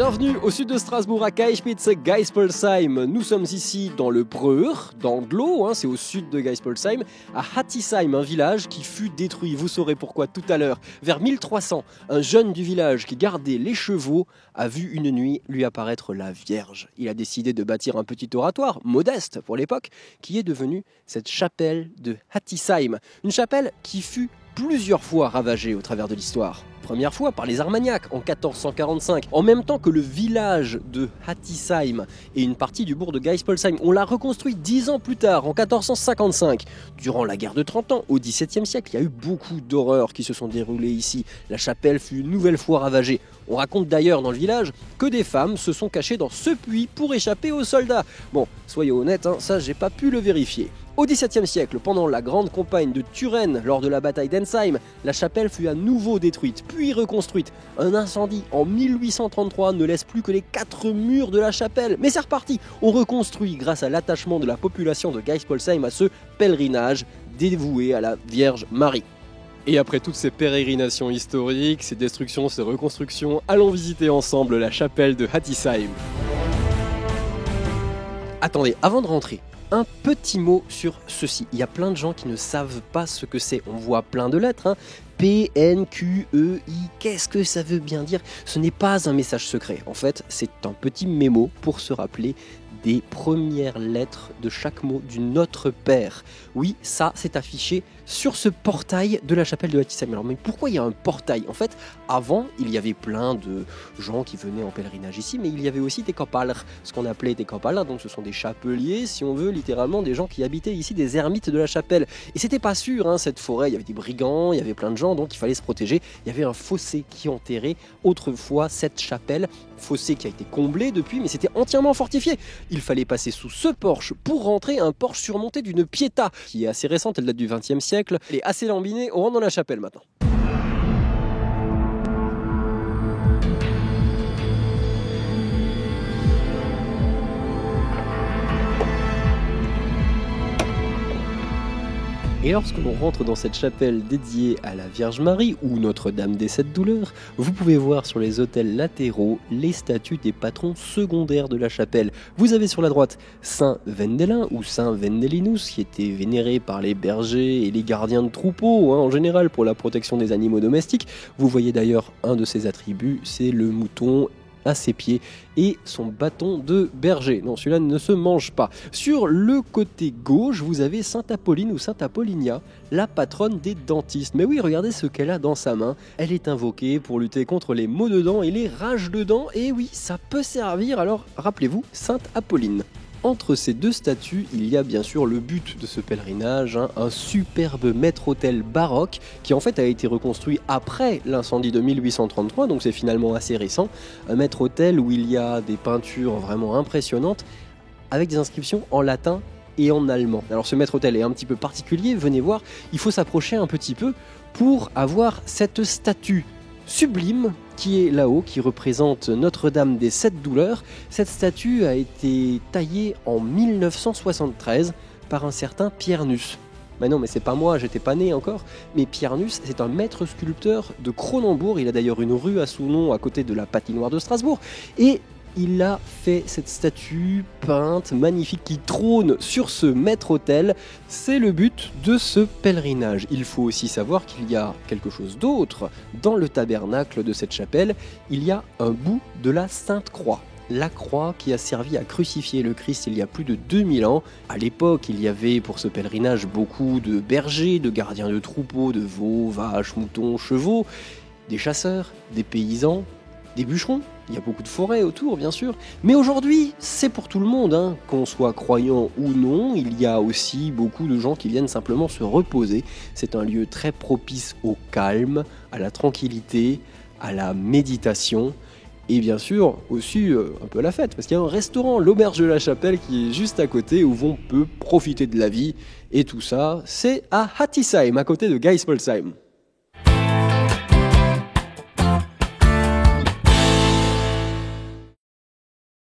Bienvenue au sud de Strasbourg à Kaispitz, Geispolsheim. Nous sommes ici dans le Preur, dans de l'eau, c'est au sud de Geispolsheim, à Hattisheim, un village qui fut détruit. Vous saurez pourquoi tout à l'heure. Vers 1300, un jeune du village qui gardait les chevaux a vu une nuit lui apparaître la Vierge. Il a décidé de bâtir un petit oratoire, modeste pour l'époque, qui est devenu cette chapelle de Hattisheim. Une chapelle qui fut plusieurs fois ravagée au travers de l'histoire. Première fois par les Armagnacs en 1445, en même temps que le village de Hattisheim et une partie du bourg de Geispolsheim. On l'a reconstruit 10 ans plus tard, en 1455. Durant la guerre de 30 ans, au XVIIe siècle, il y a eu beaucoup d'horreurs qui se sont déroulées ici. La chapelle fut une nouvelle fois ravagée. On raconte d'ailleurs dans le village que des femmes se sont cachées dans ce puits pour échapper aux soldats. Bon, soyons honnêtes, ça j'ai pas pu le vérifier. Au XVIIe siècle, pendant la grande campagne de Turenne, lors de la bataille d'Ensheim, la chapelle fut à nouveau détruite, puis reconstruite. Un incendie en 1833 ne laisse plus que les 4 murs de la chapelle. Mais c'est reparti, on reconstruit grâce à l'attachement de la population de Geispolsheim à ce pèlerinage dévoué à la Vierge Marie. Et après toutes ces pérégrinations historiques, ces destructions, ces reconstructions, allons visiter ensemble la chapelle de Hattisheim. Attendez, avant de rentrer, un petit mot sur ceci. Il y a plein de gens qui ne savent pas ce que c'est. On voit plein de lettres. P, N, Q, E, I. Qu'est-ce que ça veut bien dire ? Ce n'est pas un message secret. En fait, c'est un petit mémo pour se rappeler des premières lettres de chaque mot du Notre Père. Oui, ça, c'est affiché sur ce portail de la chapelle de Hattisheim. Alors, mais pourquoi il y a un portail ? En fait, avant, il y avait plein de gens qui venaient en pèlerinage ici, mais il y avait aussi des kappalers, ce qu'on appelait des kappalers, donc ce sont des chapeliers, si on veut, littéralement des gens qui habitaient ici, des ermites de la chapelle. Et c'était pas sûr, cette forêt, il y avait des brigands, il y avait plein de gens, donc il fallait se protéger. Il y avait un fossé qui enterrait autrefois cette chapelle, fossé qui a été comblé depuis, mais c'était entièrement fortifié. Il fallait passer sous ce porche pour rentrer, un porche surmonté d'une pietà, qui est assez récente, elle date du XXe siècle. Elle est assez lambinée, on rentre dans la chapelle maintenant. Et lorsque l'on rentre dans cette chapelle dédiée à la Vierge Marie ou Notre-Dame des Sept Douleurs, vous pouvez voir sur les autels latéraux les statues des patrons secondaires de la chapelle. Vous avez sur la droite Saint Wendelin ou Saint Wendelinus qui était vénéré par les bergers et les gardiens de troupeaux en général pour la protection des animaux domestiques. Vous voyez d'ailleurs un de ses attributs, c'est le mouton à ses pieds et son bâton de berger. Non, celui-là ne se mange pas. Sur le côté gauche, vous avez Sainte Apolline ou Sainte Apollinia, la patronne des dentistes. Mais oui, regardez ce qu'elle a dans sa main. Elle est invoquée pour lutter contre les maux de dents et les rages de dents. Et oui, ça peut servir. Alors, rappelez-vous, Sainte Apolline. Entre ces deux statues, il y a bien sûr le but de ce pèlerinage, un superbe maître-autel baroque qui en fait a été reconstruit après l'incendie de 1833, donc c'est finalement assez récent. Un maître-autel où il y a des peintures vraiment impressionnantes avec des inscriptions en latin et en allemand. Alors ce maître-autel est un petit peu particulier, venez voir, il faut s'approcher un petit peu pour avoir cette statue sublime qui est là-haut, qui représente Notre-Dame des Sept Douleurs. Cette statue a été taillée en 1973 par un certain Pierre Nuss. Mais non, mais c'est pas moi, j'étais pas né encore. Mais Pierre Nuss, c'est un maître sculpteur de Cronenbourg. Il a d'ailleurs une rue à son nom à côté de la patinoire de Strasbourg. Et il a fait cette statue peinte, magnifique, qui trône sur ce maître-autel. C'est le but de ce pèlerinage. Il faut aussi savoir qu'il y a quelque chose d'autre dans le tabernacle de cette chapelle. Il y a un bout de la Sainte Croix. La croix qui a servi à crucifier le Christ il y a plus de 2000 ans. À l'époque, il y avait pour ce pèlerinage beaucoup de bergers, de gardiens de troupeaux, de veaux, vaches, moutons, chevaux, des chasseurs, des paysans, des bûcherons. Il y a beaucoup de forêts autour, bien sûr. Mais aujourd'hui, c'est pour tout le monde, qu'on soit croyant ou non. Il y a aussi beaucoup de gens qui viennent simplement se reposer. C'est un lieu très propice au calme, à la tranquillité, à la méditation. Et bien sûr, aussi un peu à la fête, parce qu'il y a un restaurant, l'Auberge de la Chapelle, qui est juste à côté, où on peut profiter de la vie. Et tout ça, c'est à Hattisheim, à côté de Geispolsheim.